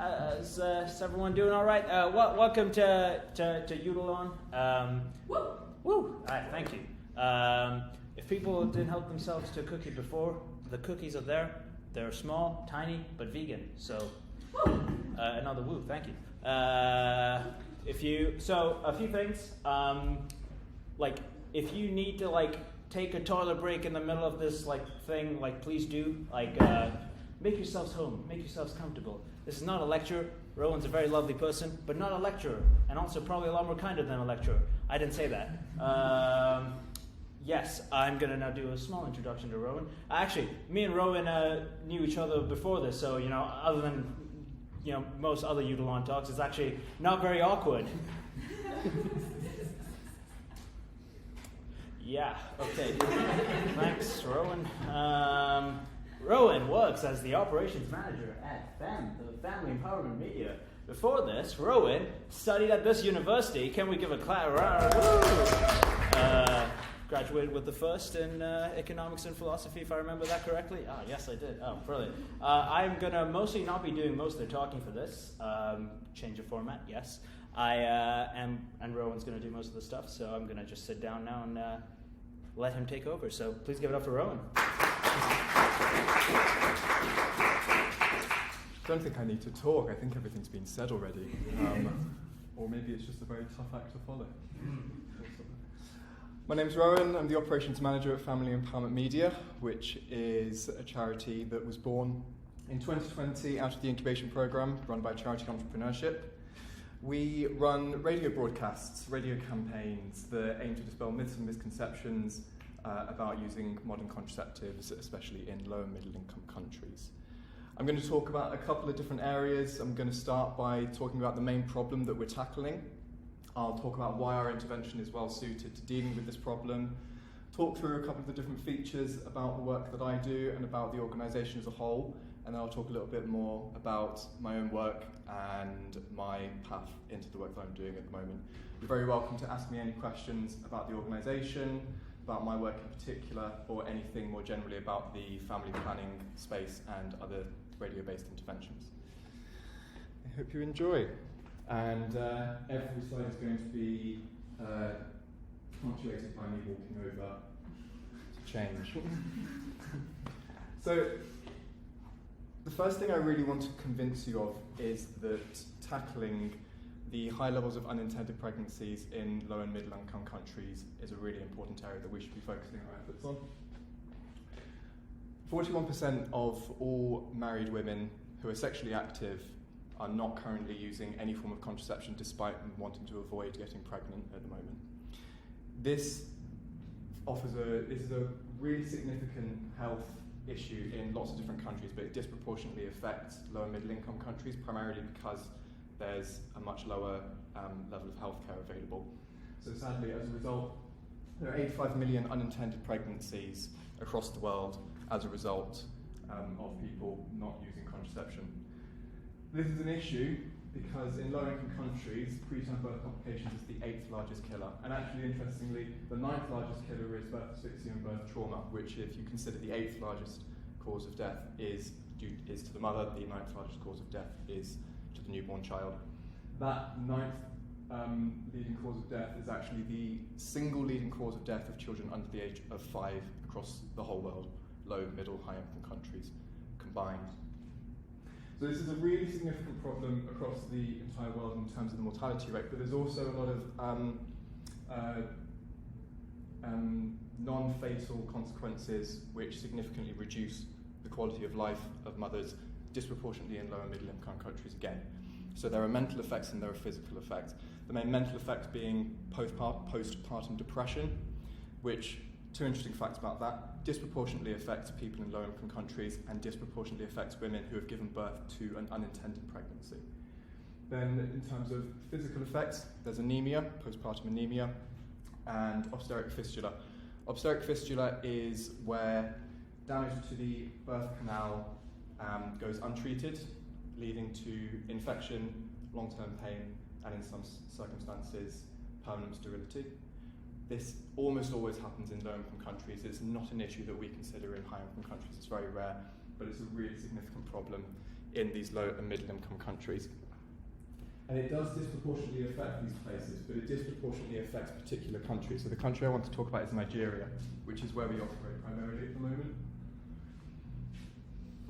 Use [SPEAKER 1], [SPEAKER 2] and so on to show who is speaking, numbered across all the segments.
[SPEAKER 1] Is everyone doing all right? Welcome to Udelon. Woo! All right, thank you. If people didn't help themselves to a cookie before, the cookies are there. They're small, tiny, but vegan. So, another woo. Thank you. A few things. If you need to take a toilet break in the middle of this thing, please do. Make yourselves home. Make yourselves comfortable. This is not a lecture. Rowan's a very lovely person, but not a lecturer, and also probably a lot more kinder than a lecturer. I didn't say that. Yes, I'm going to now do a small introduction to Rowan. Actually, me and Rowan knew each other before this, so, other than, most other Udelon talks, it's actually not very awkward. Yeah, okay. Thanks, Rowan. Rowan works as the operations manager at FEM, the Family Empowerment Media. Before this, Rowan studied at this university. Can we give a clap? Graduated with the first in economics and philosophy, if I remember that correctly. Oh, yes, I did. Oh, brilliant. I'm going to mostly not be doing most of the talking for this. Change of format, yes. And Rowan's going to do most of the stuff, so I'm going to just sit down now and let him take over. So please give it up for Rowan.
[SPEAKER 2] I don't think I need to talk. I think everything's been said already. Or maybe it's just a very tough act to follow. My name's Rowan. I'm the operations manager at Family Empowerment Media, which is a charity that was born in 2020 out of the incubation program run by Charity Entrepreneurship. We run radio broadcasts, radio campaigns that aim to dispel myths and misconceptions about using modern contraceptives, especially in low and middle income countries. I'm going to talk about a couple of different areas. I'm going to start by talking about the main problem that we're tackling. I'll talk about why our intervention is well suited to dealing with this problem, talk through a couple of the different features about the work that I do and about the organisation as a whole, and then I'll talk a little bit more about my own work and my path into the work that I'm doing at the moment. You're very welcome to ask me any questions about the organisation, about my work in particular, or anything more generally about the family planning space and other radio-based interventions. I hope you enjoy. And every slide is going to be punctuated by me walking over to change. So, the first thing I really want to convince you of is that tackling the high levels of unintended pregnancies in low and middle income countries is a really important area that we should be focusing our efforts on. 41% of all married women who are sexually active are not currently using any form of contraception despite wanting to avoid getting pregnant at the moment. This is a really significant health issue in lots of different countries, but it disproportionately affects low and middle income countries, primarily because there's a much lower level of healthcare available. So sadly, as a result, there are 85 million unintended pregnancies across the world as a result of people not using contraception. This is an issue because in low-income countries, preterm birth complications is the 8th largest killer. And actually, interestingly, the 9th largest killer is birth asphyxia and birth trauma, which, if you consider the 8th largest cause of death is to the mother, the 9th largest cause of death is to the newborn child. That 9th leading cause of death is actually the single leading cause of death of children under the age of 5 across the whole world, low, middle, high-income countries combined. So this is a really significant problem across the entire world in terms of the mortality rate, but there's also a lot of non-fatal consequences which significantly reduce the quality of life of mothers, disproportionately in low and middle income countries again. So there are mental effects and there are physical effects. The main mental effect being postpartum depression, which, two interesting facts about that, disproportionately affects people in low-income countries and disproportionately affects women who have given birth to an unintended pregnancy. Then in terms of physical effects, there's anemia, postpartum anemia, and obstetric fistula. Obstetric fistula is where damage to the birth canal goes untreated, leading to infection, long-term pain, and in some circumstances, permanent sterility. This almost always happens in low-income countries. It's not an issue that we consider in high-income countries. It's very rare, but it's a really significant problem in these low and middle income countries. And it does disproportionately affect these places, but it disproportionately affects particular countries. So the country I want to talk about is Nigeria, which is where we operate primarily at the moment.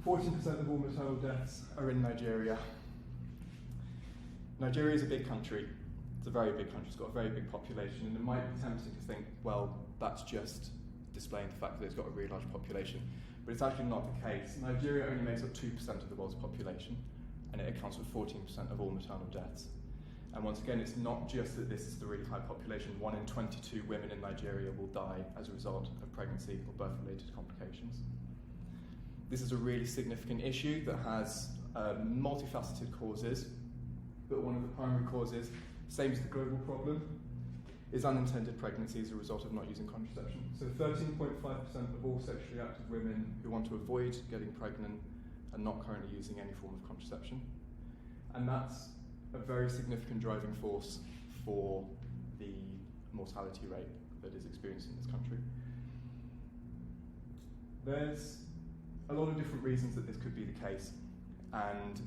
[SPEAKER 2] 14% of all maternal deaths are in Nigeria. Nigeria is a big country. It's a very big country. It's got a very big population, and it might be tempting to think, well, that's just displaying the fact that it's got a really large population. But it's actually not the case. Nigeria only makes up 2% of the world's population, and it accounts for 14% of all maternal deaths. And once again, it's not just that this is the really high population. 1 in 22 women in Nigeria will die as a result of pregnancy or birth-related complications. This is a really significant issue that has multifaceted causes, but one of the primary causes, same as the global problem, is unintended pregnancy as a result of not using contraception. So 13.5% of all sexually active women who want to avoid getting pregnant are not currently using any form of contraception. And that's a very significant driving force for the mortality rate that is experienced in this country. There's a lot of different reasons that this could be the case, and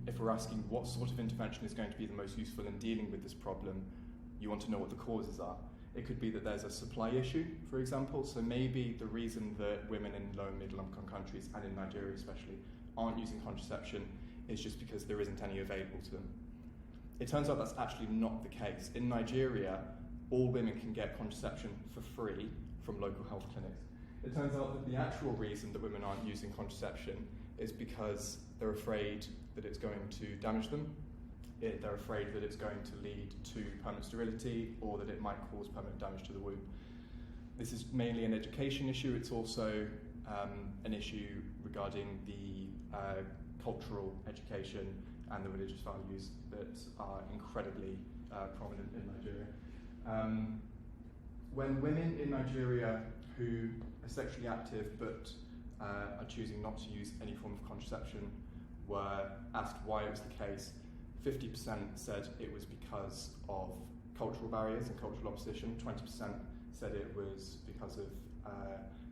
[SPEAKER 2] if we're asking what sort of intervention is going to be the most useful in dealing with this problem, you want to know what the causes are. It could be that there's a supply issue, for example, so maybe the reason that women in low and middle income countries, and in Nigeria especially, aren't using contraception is just because there isn't any available to them. It turns out that's actually not the case. In Nigeria, all women can get contraception for free from local health clinics. It turns out that the actual reason that women aren't using contraception is because they're afraid that it's going to damage them. They're afraid that it's going to lead to permanent sterility, or that it might cause permanent damage to the womb. This is mainly an education issue. It's also an issue regarding the cultural education and the religious values that are incredibly prominent in Nigeria. When women in Nigeria who are sexually active but are choosing not to use any form of contraception were asked why it was the case, 50% said it was because of cultural barriers and cultural opposition, 20% said it was because of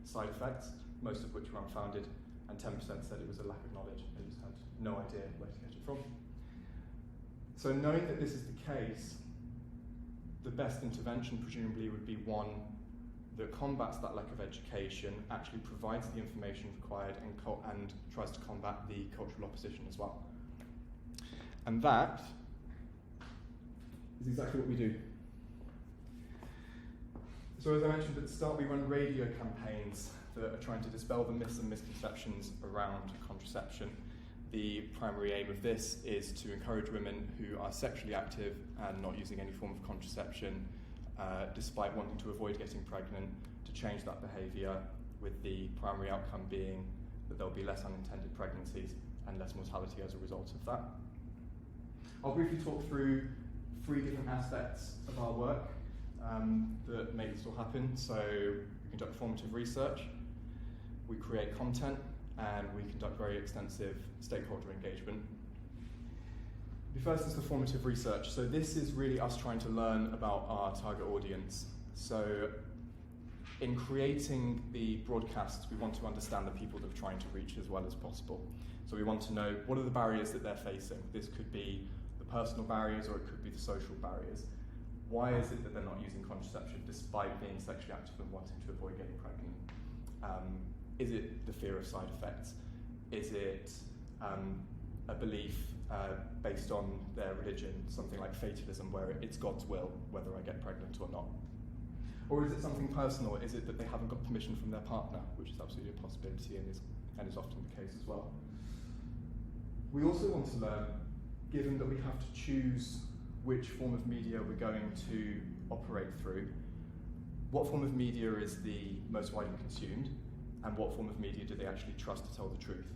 [SPEAKER 2] side effects, most of which were unfounded, and 10% said it was a lack of knowledge. They just had no idea where to get it from. So knowing that this is the case, the best intervention presumably would be one that combats that lack of education, actually provides the information required, and tries to combat the cultural opposition as well. And that is exactly what we do. So as I mentioned at the start, we run radio campaigns that are trying to dispel the myths and misconceptions around contraception. The primary aim of this is to encourage women who are sexually active and not using any form of contraception, despite wanting to avoid getting pregnant, to change that behaviour, with the primary outcome being that there'll be less unintended pregnancies and less mortality as a result of that. I'll briefly talk through 3 different aspects of our work that make this all happen. So we conduct formative research, we create content, and we conduct very extensive stakeholder engagement. The first is the formative research. So this is really us trying to learn about our target audience. So in creating the broadcasts, we want to understand the people that we're trying to reach as well as possible. So we want to know what are the barriers that they're facing. This could be the personal barriers, or it could be the social barriers. Why is it that they're not using contraception despite being sexually active and wanting to avoid getting pregnant? Is it the fear of side effects? Is it a belief based on their religion, something like fatalism, where it's God's will whether I get pregnant or not? Or is it something personal? Is it that they haven't got permission from their partner, which is absolutely a possibility and is often the case as well? We also want to learn, given that we have to choose which form of media we're going to operate through, what form of media is the most widely consumed, and what form of media do they actually trust to tell the truth?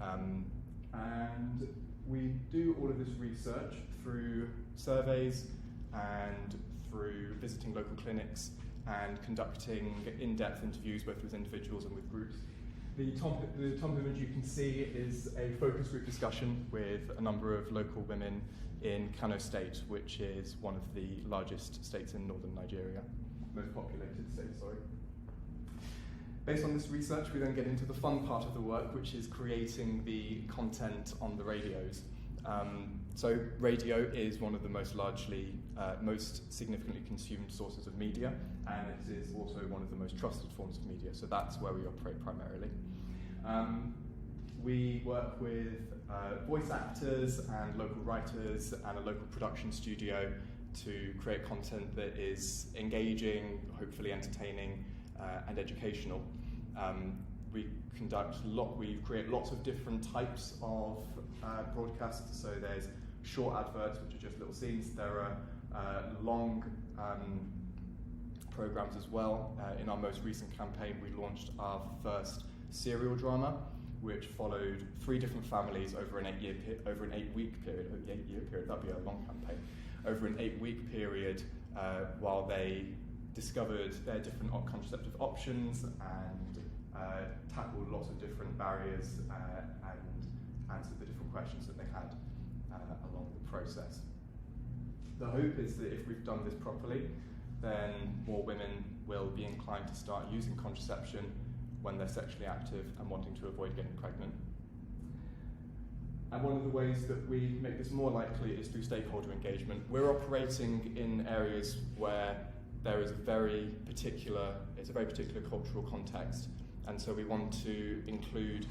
[SPEAKER 2] And we do all of this research through surveys and through visiting local clinics and conducting in-depth interviews both with individuals and with groups. The top image you can see is a focus group discussion with a number of local women in Kano State, which is one of the largest states in northern Nigeria, most populated state, sorry. Based on this research, we then get into the fun part of the work, which is creating the content on the radios. So radio is one of the most significantly consumed sources of media, and it is also one of the most trusted forms of media, so that's where we operate primarily. We work with voice actors and local writers and a local production studio to create content that is engaging, hopefully entertaining, and educational. We create lots of different types of broadcasts. So there's short adverts, which are just little scenes. There are long programs as well. In our most recent campaign, we launched our first serial drama, which followed 3 different families over an 8-week period. That'd be a long campaign. Over an 8-week period, while they discovered their different contraceptive options and tackled lots of different barriers and answered the different questions that they had along the process. The hope is that if we've done this properly, then more women will be inclined to start using contraception when they're sexually active and wanting to avoid getting pregnant. And one of the ways that we make this more likely is through stakeholder engagement. We're operating in areas where there is a very particular cultural context, and so we want to include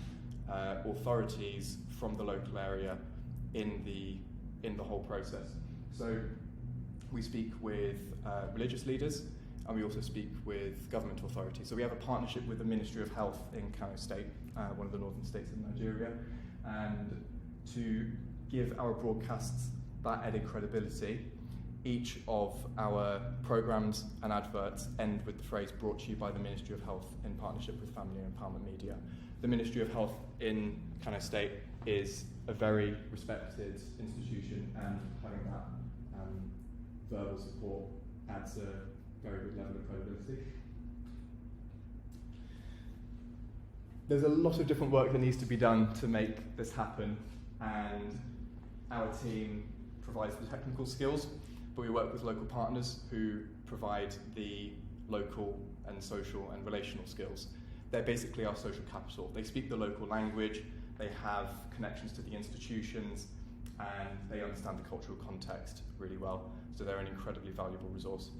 [SPEAKER 2] authorities from the local area in the whole process. So we speak with religious leaders, and we also speak with government authorities. So we have a partnership with the Ministry of Health in Kano State, one of the northern states in Nigeria, and to give our broadcasts that added credibility, each of our programs and adverts end with the phrase "brought to you by the Ministry of Health in partnership with Family Empowerment Media." The Ministry of Health in Kano State is a very respected institution, and having that verbal support adds a very good level of credibility. There's a lot of different work that needs to be done to make this happen, and our team provides the technical skills, but we work with local partners who provide the local and social and relational skills. They're basically our social capital. They speak the local language, they have connections to the institutions, and they understand the cultural context really well, so they're an incredibly valuable resource.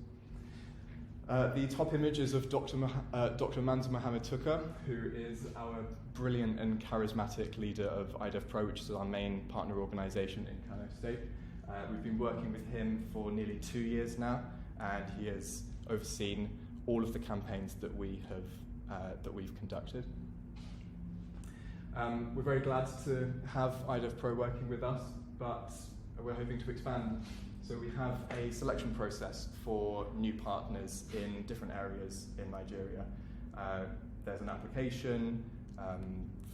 [SPEAKER 2] The top image is of Dr. Manza Mohammed Tucker, who is our brilliant and charismatic leader of IDEF Pro, which is our main partner organisation in Kano State. We've been working with him for nearly 2 years now, and he has overseen all of the campaigns that we've conducted. We're very glad to have IDEF Pro working with us, but we're hoping to expand. So we have a selection process for new partners in different areas in Nigeria. There's an application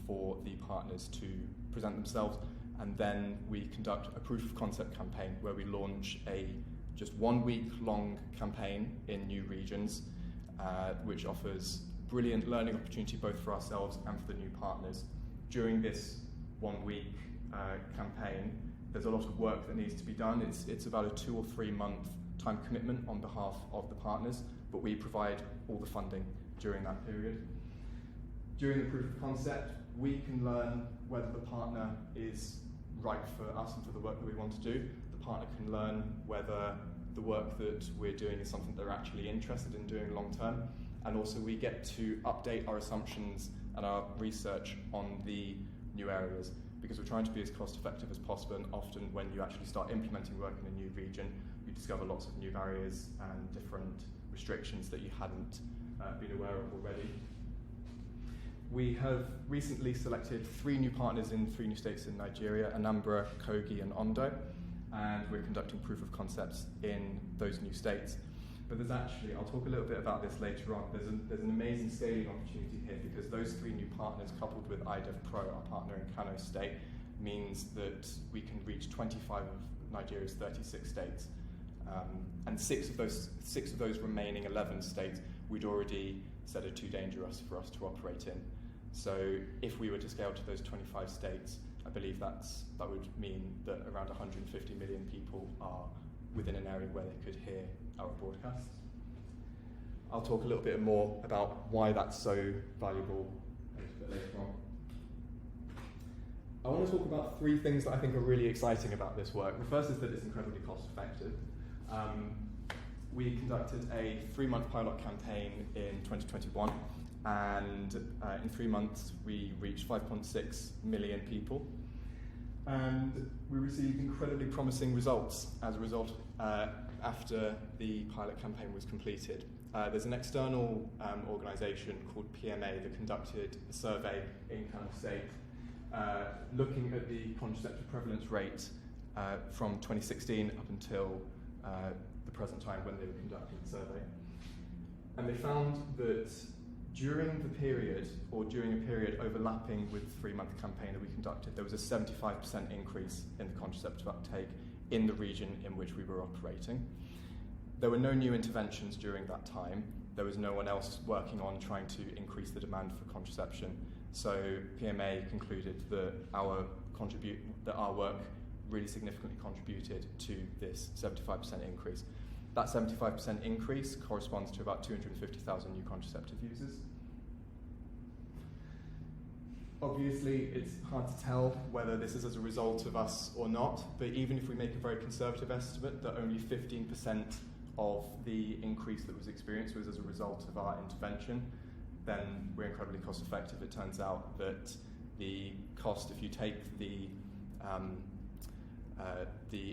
[SPEAKER 2] for the partners to present themselves, and then we conduct a proof of concept campaign where we launch a just 1 week long campaign in new regions, which offers brilliant learning opportunity both for ourselves and for the new partners. During this 1 week campaign, there's a lot of work that needs to be done. It's about a 2 or 3 month time commitment on behalf of the partners, but we provide all the funding during that period. During the proof of concept, we can learn whether the partner is right for us and for the work that we want to do. The partner can learn whether the work that we're doing is something they're actually interested in doing long term, and also we get to update our assumptions and our research on the new areas, because we're trying to be as cost effective as possible, and often when you actually start implementing work in a new region, you discover lots of new barriers and different restrictions that you hadn't been aware of already. We have recently selected 3 new partners in 3 new states in Nigeria: Anambra, Kogi and Ondo, and we're conducting proof of concepts in those new states. But there's actually, I'll talk a little bit about this later on, there's an amazing scaling opportunity here, because those 3 new partners coupled with IDEF Pro, our partner in Kano State, means that we can reach 25 of Nigeria's 36 states. And six of those remaining 11 states we'd already said are too dangerous for us to operate in. So if we were to scale to those 25 states, I believe that would mean that around 150 million people are within an area where they could hear our broadcasts. I'll talk a little bit more about why that's so valuable a little bit later on. I want to talk about three things that I think are really exciting about this work. The first is that it's incredibly cost effective. We conducted a 3-month pilot campaign in 2021, and in 3 months we reached 5.6 million people. And we received incredibly promising results as a result after the pilot campaign was completed. There's an external organisation called PMA that conducted a survey in Kano State looking at the contraceptive prevalence rate from 2016 up until the present time when they were conducting the survey. And they found that during a period overlapping with the 3-month campaign that we conducted, there was a 75% increase in the contraceptive uptake in the region in which we were operating. There were no new interventions during that time. There was no one else working on trying to increase the demand for contraception. So PMA concluded that our work really significantly contributed to this 75% increase. That 75% increase corresponds to about 250,000 new contraceptive users. Obviously, it's hard to tell whether this is as a result of us or not, but even if we make a very conservative estimate that only 15% of the increase that was experienced was as a result of our intervention, then we're incredibly cost effective. It turns out that the cost, if you take the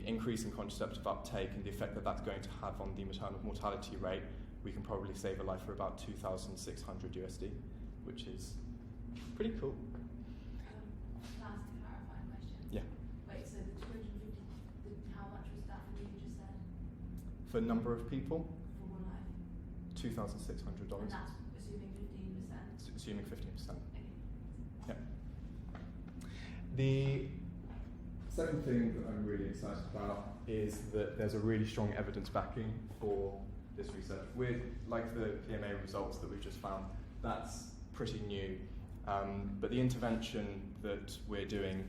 [SPEAKER 2] increase in contraceptive uptake and the effect that that's going to have on the maternal mortality rate, we can probably save a life for about 2,600 USD, which is pretty cool.
[SPEAKER 3] Can I ask a clarifying question?
[SPEAKER 2] Yeah.
[SPEAKER 3] Wait, so the 250, how much was that for you just said?
[SPEAKER 2] For a number of people,
[SPEAKER 3] For one life?
[SPEAKER 2] $2,600.
[SPEAKER 3] And that's assuming 15%?
[SPEAKER 2] Assuming 15%.
[SPEAKER 3] Okay.
[SPEAKER 2] Yeah. The second thing that I'm really excited about is that there's a really strong evidence backing for this research. Like the PMA results that we've just found, that's pretty new. But the intervention that we're doing,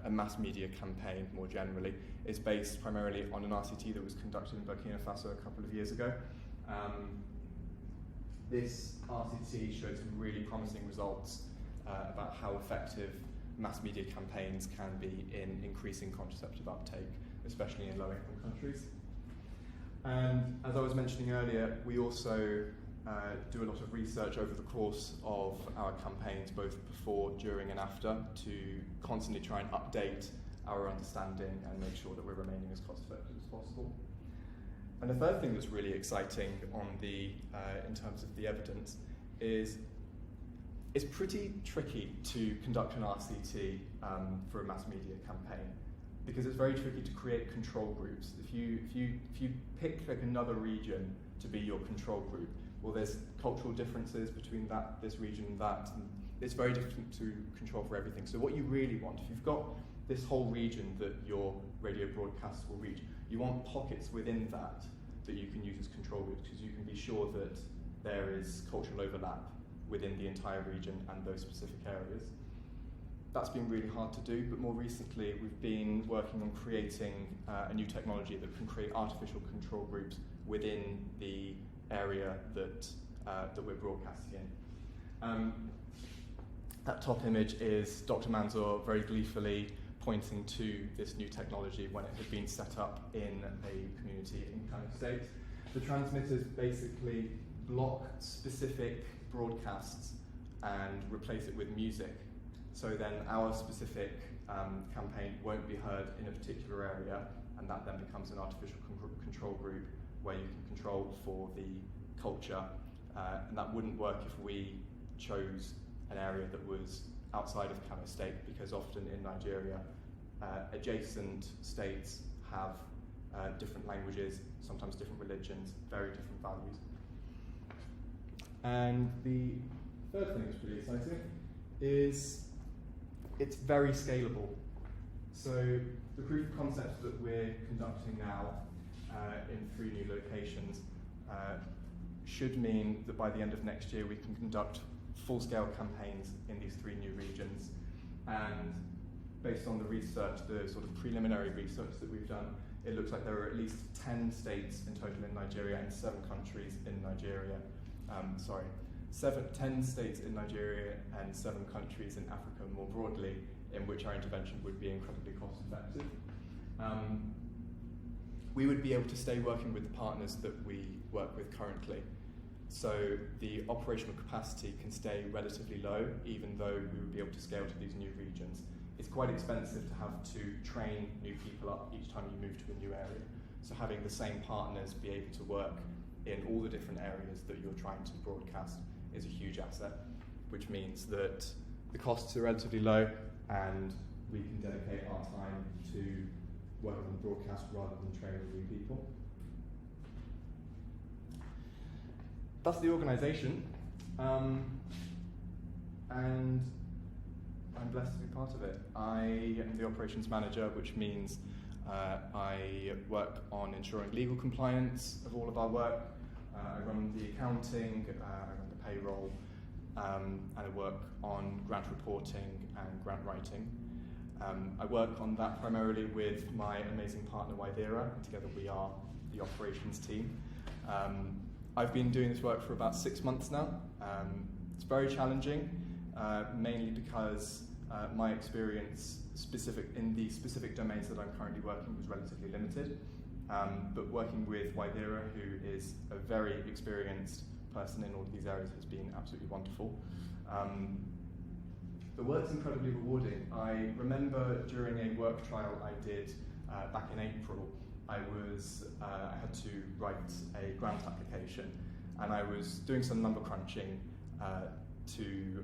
[SPEAKER 2] a mass media campaign more generally, is based primarily on an RCT that was conducted in Burkina Faso a couple of years ago. This RCT showed some really promising results about how effective mass media campaigns can be in increasing contraceptive uptake, especially in low-income countries. And as I was mentioning earlier, we also do a lot of research over the course of our campaigns, both before, during and after, to constantly try and update our understanding and make sure that we're remaining as cost-effective as possible. And the third thing that's really exciting on in terms of the evidence is it's pretty tricky to conduct an RCT for a mass media campaign, because it's very tricky to create control groups. If you pick like another region to be your control group, well, there's cultural differences between this region and that, and it's very difficult to control for everything. So what you really want, if you've got this whole region that your radio broadcasts will reach, you want pockets within that you can use as control groups, because you can be sure that there is cultural overlap within the entire region and those specific areas. That's been really hard to do, but more recently we've been working on creating a new technology that can create artificial control groups within the area that we're broadcasting in. That top image is Dr. Manzoor very gleefully pointing to this new technology when it had been set up in a community in Kano State. The transmitters basically block specific broadcasts and replace it with music. So then our specific campaign won't be heard in a particular area, and that then becomes an artificial control group where you can control for the culture. And that wouldn't work if we chose an area that was outside of Kano State, because often in Nigeria, adjacent states have different languages, sometimes different religions, very different values. And the third thing that's really exciting is it's very scalable. So the proof of concept that we're conducting now in 3 new locations should mean that by the end of next year we can conduct full-scale campaigns in these 3 new regions. And based on the research, the sort of preliminary research that we've done, it looks like there are at least 10 states in total in Nigeria and 7 countries in Nigeria 10 states in Nigeria and 7 countries in Africa more broadly, in which our intervention would be incredibly cost effective. We would be able to stay working with the partners that we work with currently. So the operational capacity can stay relatively low, even though we would be able to scale to these new regions. It's quite expensive to have to train new people up each time you move to a new area. So having the same partners be able to work in all the different areas that you're trying to broadcast is a huge asset, which means that the costs are relatively low and we can dedicate our time to working on the broadcast rather than training new people. That's the organisation, and I'm blessed to be part of it. I am the operations manager, which means I work on ensuring legal compliance of all of our work. I run the accounting, I run the payroll, and I work on grant reporting and grant writing. I work on that primarily with my amazing partner Wydera, and together we are the operations team. I've been doing this work for about 6 months now. It's very challenging, mainly because my experience in the specific domains that I'm currently working was relatively limited. But working with Wydera, who is a very experienced person in all of these areas, has been absolutely wonderful. The work's incredibly rewarding. I remember during a work trial I did back in April, I had to write a grant application, and I was doing some number crunching to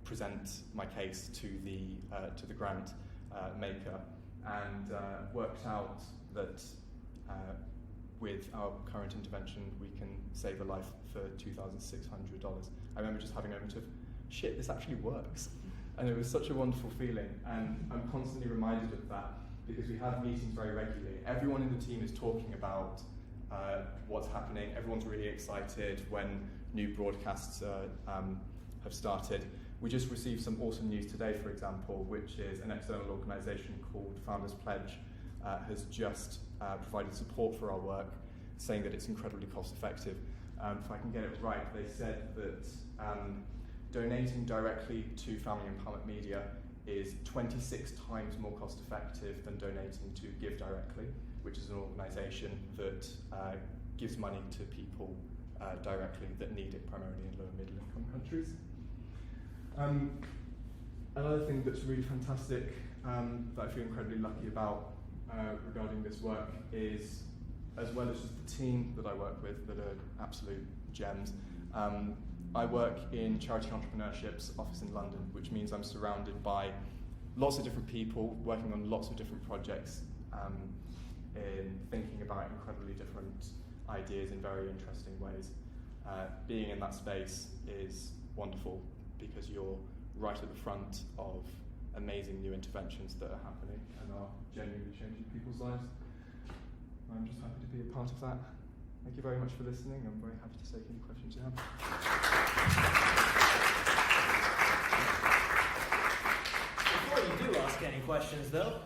[SPEAKER 2] present my case to the grant maker, and worked out that with our current intervention we can save a life for $2,600. I remember just having a moment of, shit, this actually works. And it was such a wonderful feeling, and I'm constantly reminded of that because we have meetings very regularly. Everyone in the team is talking about what's happening. Everyone's really excited when new broadcasts have started. We just received some awesome news today, for example, which is an external organisation called Founders Pledge has just provided support for our work, saying that it's incredibly cost effective. If I can get it right, they said that donating directly to Family Empowerment Media is 26 times more cost effective than donating to Give Directly, which is an organisation that gives money to people directly that need it, primarily in low and middle income countries. Another thing that's really fantastic that I feel incredibly lucky about regarding this work is, as well as just the team that I work with that are absolute gems, I work in Charity Entrepreneurship's office in London, which means I'm surrounded by lots of different people working on lots of different projects in thinking about incredibly different ideas in very interesting ways. Being in that space is wonderful because you're right at the front of amazing new interventions that are happening and are genuinely changing people's lives. I'm just happy to be a part of that. Thank you very much for listening. I'm very happy to take any questions you have.
[SPEAKER 1] Before you do ask any questions, though,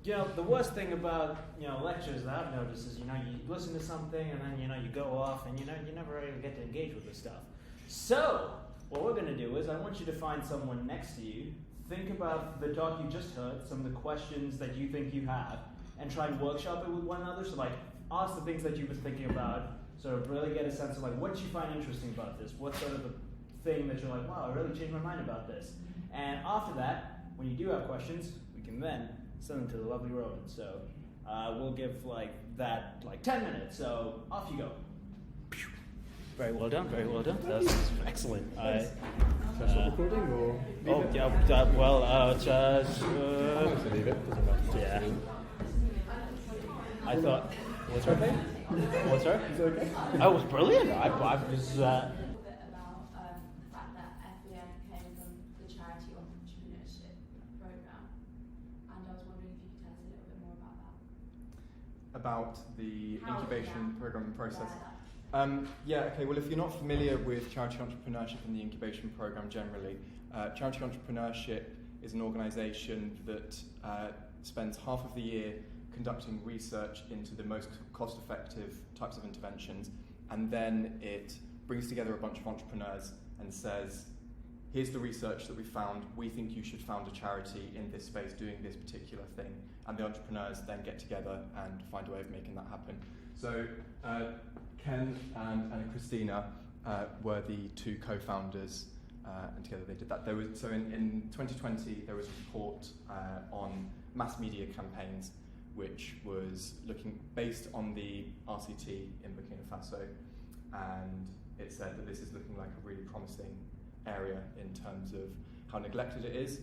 [SPEAKER 1] the worst thing about lectures that I've noticed is you listen to something and then you go off and you never really get to engage with this stuff. So what we're going to do is I want you to find someone next to you, think about the talk you just heard, some of the questions that you think you have, and try and workshop it with one another. So ask the things that you've been thinking about, sort of really get a sense of what you find interesting about this. What's sort of the thing that you're wow, I really changed my mind about this. And after that, when you do have questions, we can then send them to the lovely Rowan. So we'll give that 10 minutes. So off you go. Very well done, very well done. That was excellent.
[SPEAKER 2] Special recording or?
[SPEAKER 1] Oh, yeah,
[SPEAKER 2] leave it, doesn't matter.
[SPEAKER 1] Yeah. I thought, what's her name? What's her?
[SPEAKER 2] Is it okay?
[SPEAKER 1] Oh, it was brilliant. I was.
[SPEAKER 3] A little bit about the fact that FBM came from the Charity Entrepreneurship Programme, and I was wondering if you could tell us a little bit more about that.
[SPEAKER 2] About the
[SPEAKER 3] How
[SPEAKER 2] incubation programme process.
[SPEAKER 3] Yeah.
[SPEAKER 2] Okay, well, if you're not familiar with charity entrepreneurship and the incubation programme generally, charity entrepreneurship is an organisation that spends half of the year conducting research into the most cost-effective types of interventions and then it brings together a bunch of entrepreneurs and says, here's the research that we found, we think you should found a charity in this space doing this particular thing, and the entrepreneurs then get together and find a way of making that happen. So Ken and Christina were the two co-founders, and together they did that. So in 2020 there was a report on mass media campaigns, which was looking based on the RCT in Burkina Faso, and it said that this is looking like a really promising area in terms of how neglected it is,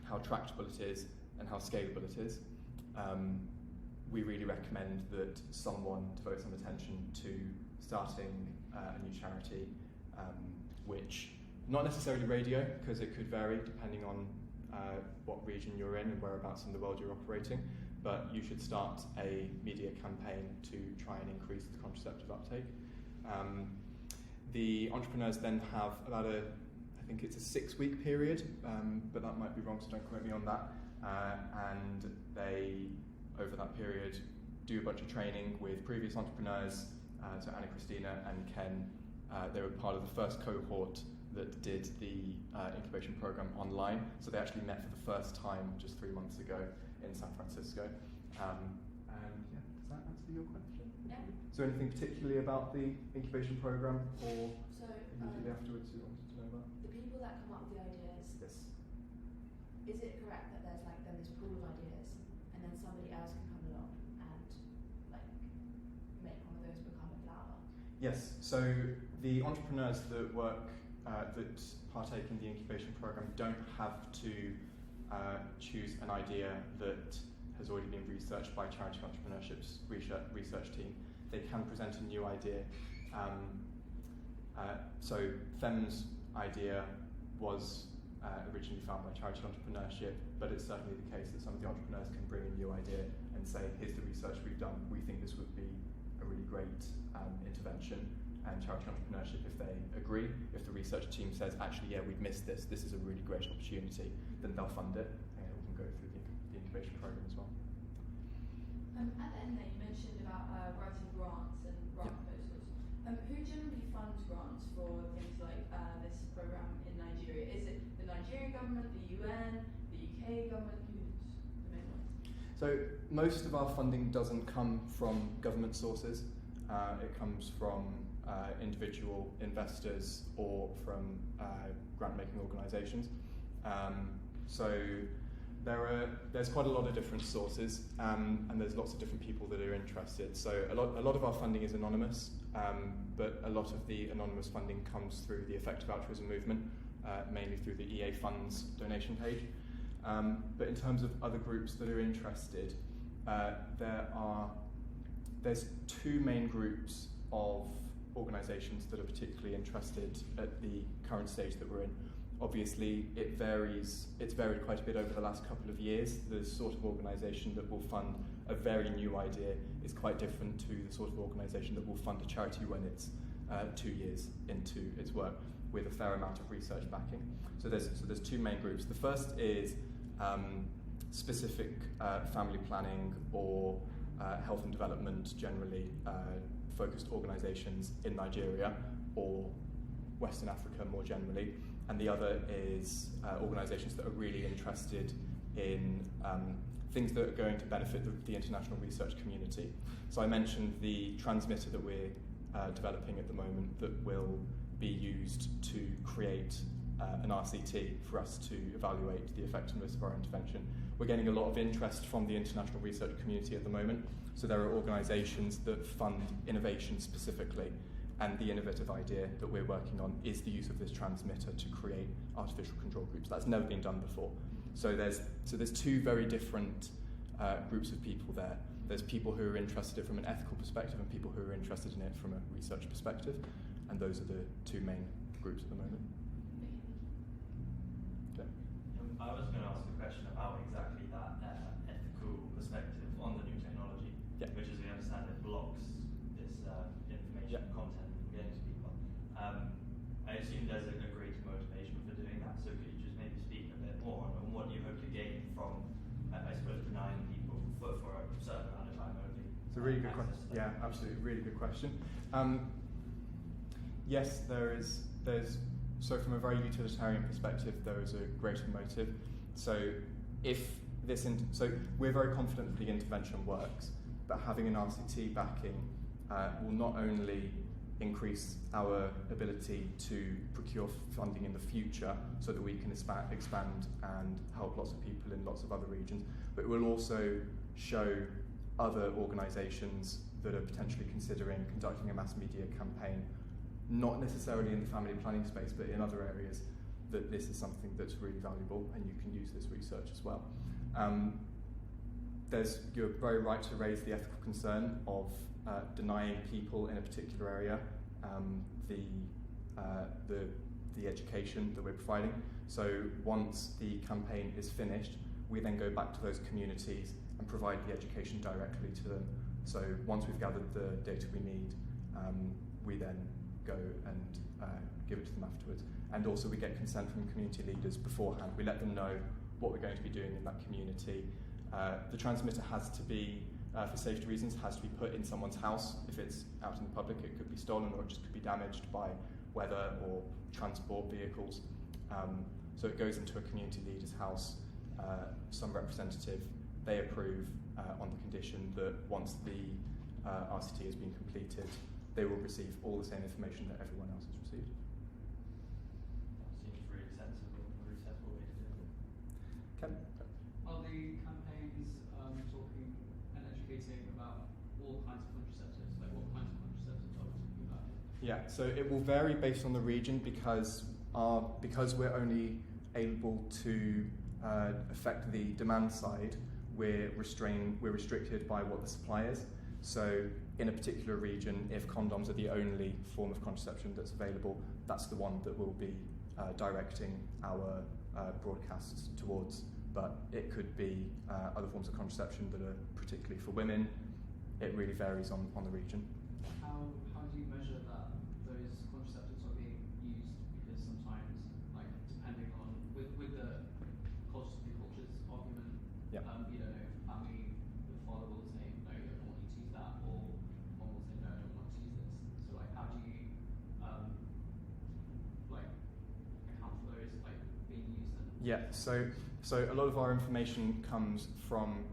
[SPEAKER 2] how tractable it is, and how scalable it is. We really recommend that someone devote some attention to starting a new charity, which, not necessarily radio, because it could vary depending on what region you're in and whereabouts in the world you're operating, but you should start a media campaign to try and increase the contraceptive uptake. The entrepreneurs then have about I think it's a 6-week period, but that might be wrong, so don't quote me on that. And they, over that period, do a bunch of training with previous entrepreneurs. So Anna, Christina, and Ken, they were part of the first cohort that did the incubation program online. So they actually met for the first time just 3 months ago in San Francisco. And yeah, does that answer your question?
[SPEAKER 3] Yeah.
[SPEAKER 2] Is there anything particularly about the incubation program or
[SPEAKER 3] So,
[SPEAKER 2] immediately afterwards you wanted to know about?
[SPEAKER 3] the people that come up with the ideas,
[SPEAKER 2] Yes.
[SPEAKER 3] is it correct that there's like then this pool of ideas, and then somebody else can come along and like make one of those become a flower?
[SPEAKER 2] Yes. So the entrepreneurs that work that partake in the incubation program don't have to choose an idea that has already been researched by Charity Entrepreneurship's research team. They can present a new idea. So Fem's idea was originally found by Charity Entrepreneurship, but it's certainly the case that some of the entrepreneurs can bring a new idea and say, here's the research we've done, we think this would be a really great intervention. And Charity Entrepreneurship, if they agree, if the research team says, actually, yeah, we've missed this is a really great opportunity, then they'll fund it, and we can go through the incubation program as well.
[SPEAKER 3] At the end there, you mentioned about writing grants and grant proposals. Who generally funds grants for things like this program in Nigeria? Is it the Nigerian government, the UN, the UK government? Who's the main one?
[SPEAKER 2] So most of our funding doesn't come from government sources. It comes from individual investors or from grant-making organisations. So there's quite a lot of different sources, and there's lots of different people that are interested. So a lot of our funding is anonymous, but a lot of the anonymous funding comes through the Effective Altruism Movement, mainly through the EA Funds donation page. But in terms of other groups that are interested, there's two main groups of organisations that are particularly interested at the current stage that we're in. Obviously, it's varied quite a bit over the last couple of years. The sort of organisation that will fund a very new idea is quite different to the sort of organisation that will fund a charity when it's 2 years into its work with a fair amount of research backing. So there's two main groups. The first is specific family planning or health and development generally focused organisations in Nigeria or Western Africa more generally, and the other is organisations that are really interested in things that are going to benefit the international research community. So I mentioned the transmitter that we're developing at the moment that will be used to create an RCT for us to evaluate the effectiveness of our intervention. We're getting a lot of interest from the international research community at the moment. So there are organisations that fund innovation specifically, and the innovative idea that we're working on is the use of this transmitter to create artificial control groups. That's never been done before. So there's two very different groups of people there. There's people who are interested from an ethical perspective and people who are interested in it from a research perspective, and those are the two main groups at the moment. Okay.
[SPEAKER 4] I was going to ask a question about exactly that ethical perspective on the new technology, which, as we understand, it blocks this information content from getting to people. I assume there's a greater motivation for doing that, so could you just maybe speak a bit more on what you hope to gain from, I suppose, denying people for a certain amount of time only?
[SPEAKER 2] It's a really good question. Yeah, absolutely, really good question. Yes, so from a very utilitarian perspective, there is a greater motive. So we're very confident that the intervention works, but having an RCT backing will not only increase our ability to procure funding in the future so that we can expand and help lots of people in lots of other regions, but it will also show other organisations that are potentially considering conducting a mass media campaign, not necessarily in the family planning space, but in other areas, that this is something that's really valuable and you can use this research as well. You're very right to raise the ethical concern of denying people in a particular area the education that we're providing. So once the campaign is finished, we then go back to those communities and provide the education directly to them. So once we've gathered the data we need, we then go and give it to them afterwards. And also we get consent from community leaders beforehand. We let them know what we're going to be doing in that community. The transmitter has to be, for safety reasons, has to be put in someone's house. If it's out in the public, it could be stolen or it just could be damaged by weather or transport vehicles. So it goes into a community leader's house, some representative, they approve on the condition that once the RCT has been completed, they will receive all the same information that everyone else has received.
[SPEAKER 4] Seems really sensible way to do it.
[SPEAKER 2] Ken?
[SPEAKER 5] Are the campaigns talking and educating about all kinds of contraceptives? Like what kinds of contraceptives are we talking about?
[SPEAKER 2] Yeah, so it will vary based on the region because we're only able to affect the demand side. We're restricted by what the supply is. So in a particular region, if condoms are the only form of contraception that's available, that's the one that we'll be directing our broadcasts towards. But it could be other forms of contraception that are particularly for women. It really varies on the region.
[SPEAKER 5] How do you measure that those contraceptives are being used? Because sometimes, like depending on with the cultures argument,
[SPEAKER 2] Yep.
[SPEAKER 5] you don't know if family, the father will say no, you don't want you to use that, or mom will say no, I don't want to use this. So like, how do you like account for those like being used?
[SPEAKER 2] Yeah, so a lot of our information comes from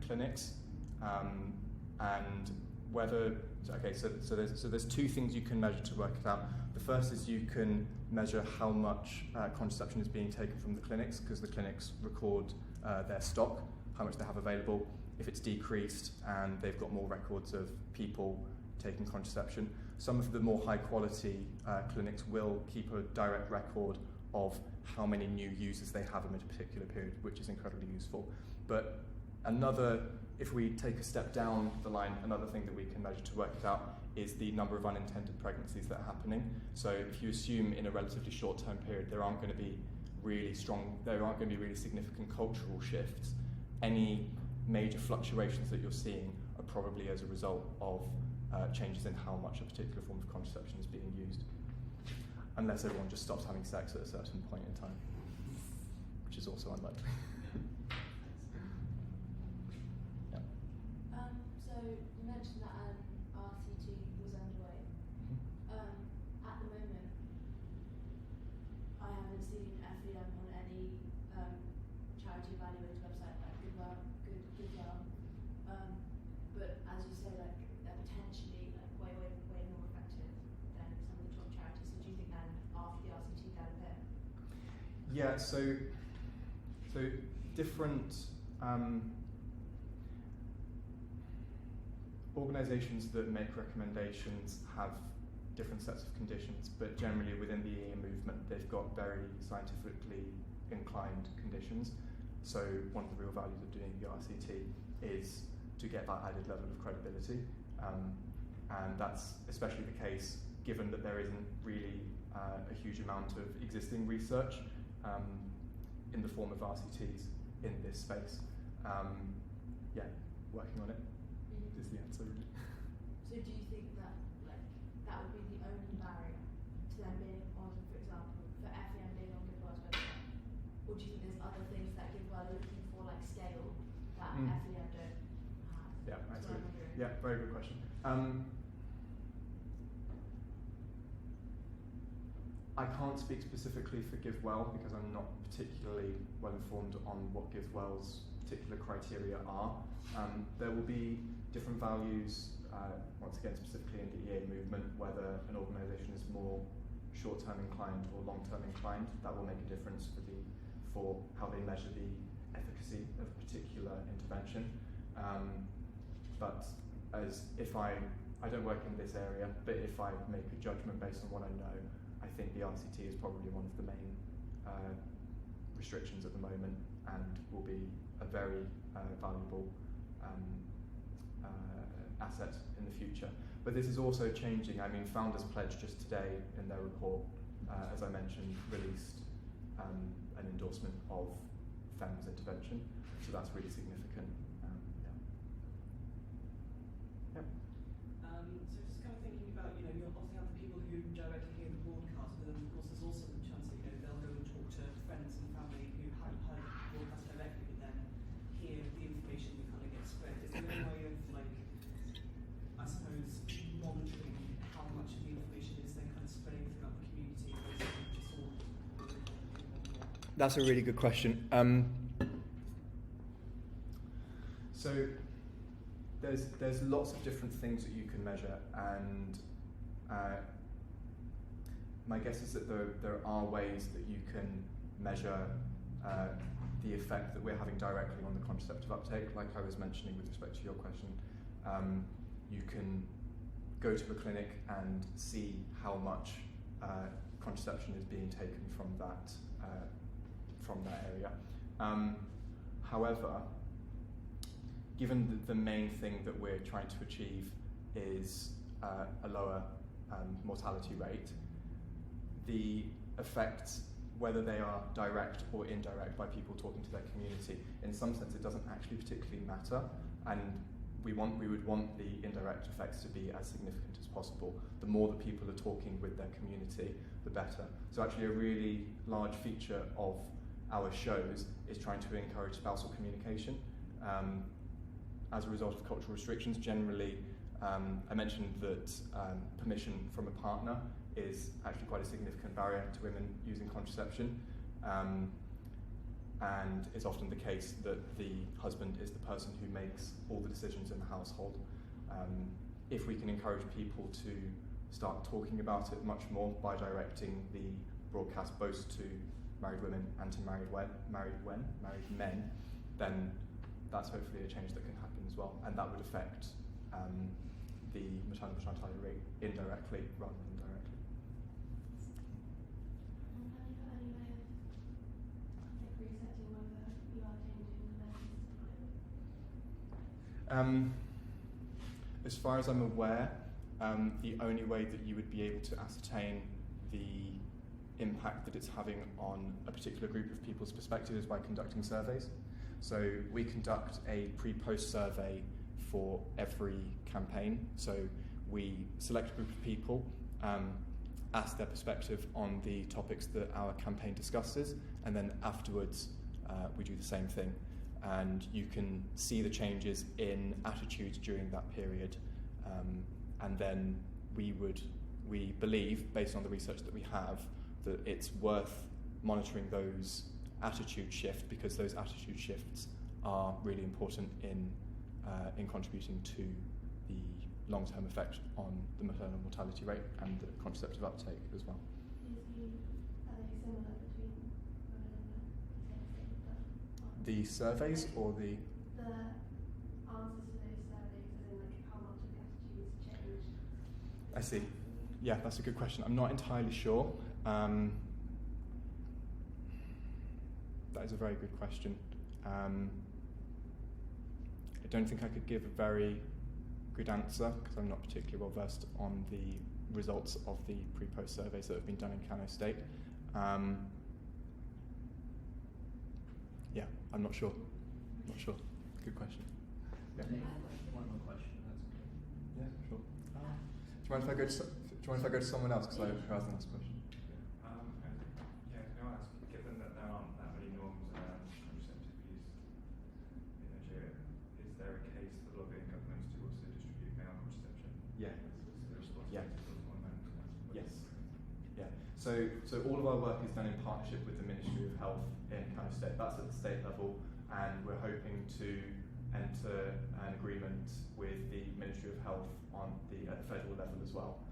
[SPEAKER 2] clinics, and whether so there's two things you can measure to work it out. The first is you can measure how much contraception is being taken from the clinics, because the clinics record their stock, how much they have available. If it's decreased and they've got more records of people taking contraception. Some of the more high quality clinics will keep a direct record of how many new users they have in a particular period, which is incredibly useful. But if we take a step down the line, another thing that we can measure to work it out is the number of unintended pregnancies that are happening. So if you assume in a relatively short-term period there aren't going to be really significant cultural shifts, any major fluctuations that you're seeing are probably as a result of changes in how much a particular form of contraception is being used. Unless everyone just stops having sex at a certain point in time, which is also unlikely. Yeah.
[SPEAKER 3] So you mentioned that an RCT was underway. At the moment, I haven't seen FEM on any charity evaluated website like Goodwill. But as you say, like they're potentially like way more effective than some of the top charities. So do you think then after the RCT they'll appear?
[SPEAKER 2] Yeah, so different organisations that make recommendations have different sets of conditions, but generally within the EM movement they've got very scientifically inclined conditions. So one of the real values of doing the RCT is to get that added level of credibility, and that's especially the case given that there isn't really a huge amount of existing research in the form of RCTs in this space. Working on it is the answer really.
[SPEAKER 3] So do you think that like that would be the only barrier to them being on, for example, for FEM being on Goodwell's website? Or do you think there's other things that Goodwell are looking for, like scale, that FEM don't have?
[SPEAKER 2] Yeah, absolutely. Yeah, very good question. I can't speak specifically for GiveWell because I'm not particularly well informed on what GiveWell's particular criteria are. There will be different values, once again specifically in the EA movement, whether an organisation is more short-term inclined or long-term inclined. That will make a difference for how they measure the efficacy of a particular intervention. But I don't work in this area, but if I make a judgment based on what I know, I think the RCT is probably one of the main restrictions at the moment and will be a very valuable asset in the future. But this is also changing. I mean, Founders Pledge just today in their report, as I mentioned, released an endorsement of FEMS intervention, so that's really significant.
[SPEAKER 5] So just kind of thinking about, you obviously have the people who directly hear the broadcast, but then of course there's also the chance that, they'll go and talk to friends and family who hadn't heard the broadcast directly, but then hear the information that kind of gets spread. Is there any way of, I suppose, monitoring how much of the information is then kind of spreading throughout the community, or is it just all
[SPEAKER 2] That's a really good question. So there's lots of different things that you can measure, and my guess is that there are ways that you can measure the effect that we're having directly on the contraceptive uptake. Like I was mentioning with respect to your question, you can go to a clinic and see how much contraception is being taken from that area. However, given that the main thing that we're trying to achieve is a lower mortality rate, the effects, whether they are direct or indirect by people talking to their community, in some sense it doesn't actually particularly matter, and we would want the indirect effects to be as significant as possible. The more that people are talking with their community, the better. So actually a really large feature of our shows is trying to encourage spousal communication. As a result of cultural restrictions, generally, I mentioned that permission from a partner is actually quite a significant barrier to women using contraception, and it's often the case that the husband is the person who makes all the decisions in the household. If we can encourage people to start talking about it much more by directing the broadcast both to married women and to married men, then that's hopefully a change that can happen as well, and that would affect the maternal mortality rate indirectly rather than directly.
[SPEAKER 3] Have you got any way of resetting whether you are changing the
[SPEAKER 2] As far as I'm aware, the only way that you would be able to ascertain the impact that it's having on a particular group of people's perspective is by conducting surveys. So we conduct a pre-post survey for every campaign. So we select a group of people, ask their perspective on the topics that our campaign discusses, and then afterwards we do the same thing. And you can see the changes in attitudes during that period. And then we believe, based on the research that we have, that it's worth monitoring those attitude shifts, because those attitude shifts are really important in contributing to the long-term effect on the maternal mortality rate and the contraceptive uptake as well.
[SPEAKER 3] Are they similar between women and men?
[SPEAKER 2] The surveys or the
[SPEAKER 3] answers to those surveys, as in how much of the attitudes change?
[SPEAKER 2] I see. Yeah, that's a good question. I'm not entirely sure. That is a very good question. I don't think I could give a very good answer because I'm not particularly well versed on the results of the pre-post surveys that have been done in Kano State. Yeah, I'm not sure. Not sure. Good question. Yeah.
[SPEAKER 5] One more question, that's okay.
[SPEAKER 2] Yeah, sure. Do you mind if I go to someone else because I hasn't asked a question?
[SPEAKER 6] Yeah, can I ask, given that there aren't that many norms around contraceptive use in Nigeria, is there a case for lobbying governments to also distribute male contraception?
[SPEAKER 2] Yeah.
[SPEAKER 6] Is the response
[SPEAKER 2] Yeah.
[SPEAKER 6] to one man?
[SPEAKER 2] Yes. Yeah. So So all of our work is done in partnership with the Ministry of Health in Kano State. That's at the state level, and we're hoping to enter an agreement with the Ministry of Health at the federal level as well.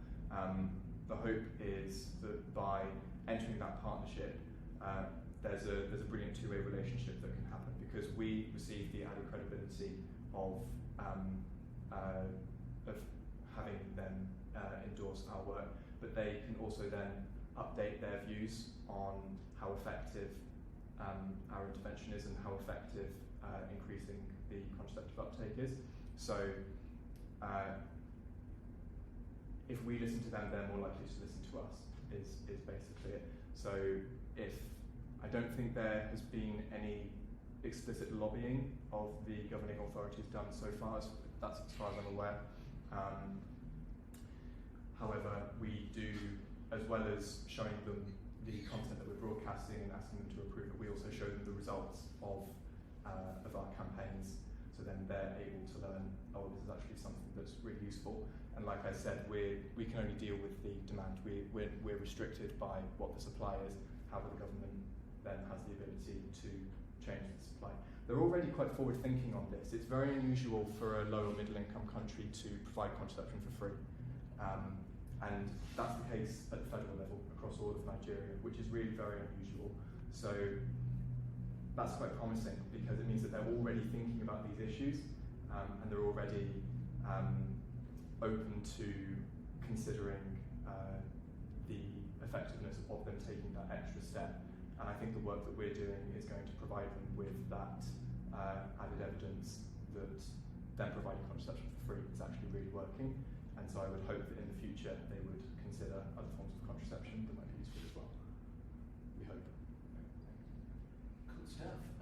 [SPEAKER 2] The hope is that by entering that partnership, there's a brilliant two-way relationship that can happen, because we receive the added credibility of having them endorse our work, but they can also then update their views on how effective our intervention is and how effective increasing the contraceptive uptake is. So if we listen to them, they're more likely to listen to us, is basically it. So I don't think there has been any explicit lobbying of the governing authorities done so far, that's as far as I'm aware. However, we do, as well as showing them the content that we're broadcasting and asking them to approve it, we also show them the results of our campaigns, so then they're able to learn, oh, this is actually something that's really useful. And like I said, we can only deal with the demand. We're restricted by what the supply is. However, the government then has the ability to change the supply. They're already quite forward-thinking on this. It's very unusual for a low or middle-income country to provide contraception for free. And that's the case at the federal level across all of Nigeria, which is really very unusual. So that's quite promising, because it means that they're already thinking about these issues, and they're already open to considering the effectiveness of them taking that extra step. And I think the work that we're doing is going to provide them with that added evidence that them providing contraception for free is actually really working. And so I would hope that in the future they would consider other forms of contraception that might be useful as well. We hope.
[SPEAKER 1] Cool stuff.